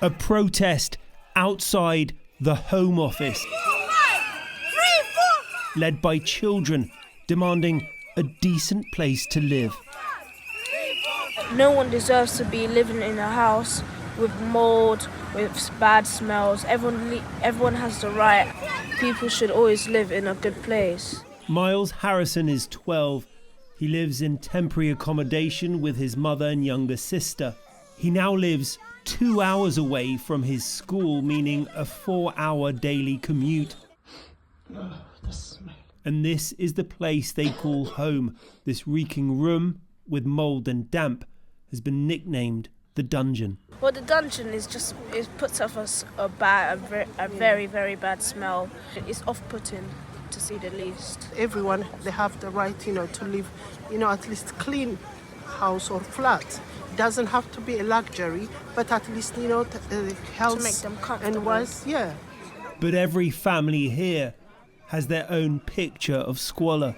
A protest outside the Home Office, led by children demanding a decent place to live. No one deserves to be living in a house with mould, with bad smells. Everyone has the right. People should always live in a good place. Miles Harrison is 12. He lives in temporary accommodation with his mother and younger sister. He now lives 2 hours away from his school, meaning a 4-hour daily commute. And this is the place they call home. This reeking room with mould and damp has been nicknamed the dungeon. Well, the dungeon is just, it puts off a very, very bad smell. It's off-putting, to say the least. Everyone, they have the right, to live, at least clean house or flat. It doesn't have to be a luxury, but at least, health to make them comfortable. And was, yeah. But every family here has their own picture of squalor.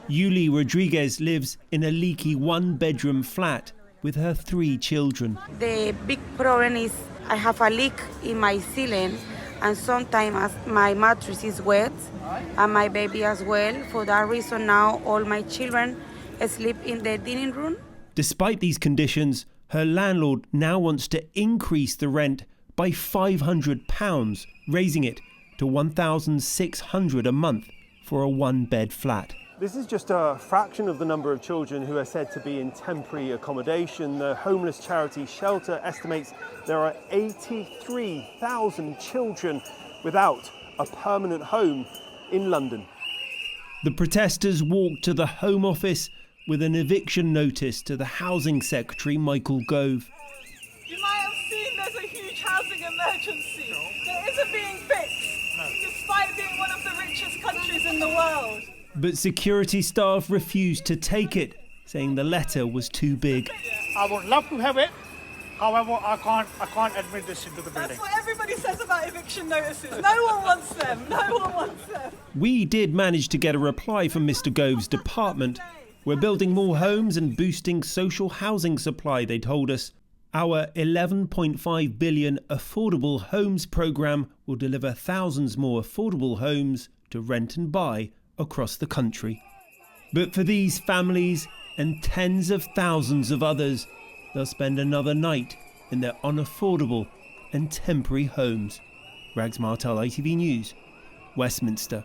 Yuli Rodriguez lives in a leaky one-bedroom flat with her 3 children. The big problem is I have a leak in my ceiling, and sometimes my mattress is wet and my baby as well. For that reason now all my children sleep in the dining room. Despite these conditions, her landlord now wants to increase the rent by £500, raising it to £1,600 a month for a one-bed flat. This is just a fraction of the number of children who are said to be in temporary accommodation. The homeless charity Shelter estimates there are 83,000 children without a permanent home in London. The protesters walked to the Home Office with an eviction notice to the Housing Secretary Michael Gove. You might have seen there's a huge housing emergency that isn't being fixed, despite being one of the richest countries in the world. But security staff refused to take it, saying the letter was too big. I would love to have it. However, I can't admit this into the building. That's what everybody says about eviction notices. No one wants them. No one wants them. We did manage to get a reply from Mr. Gove's department. We're building more homes and boosting social housing supply, they told us. Our £11.5 billion affordable homes programme will deliver thousands more affordable homes to rent and buy across the country. But for these families and tens of thousands of others, they'll spend another night in their unaffordable and temporary homes. Rags Martel, ITV News, Westminster.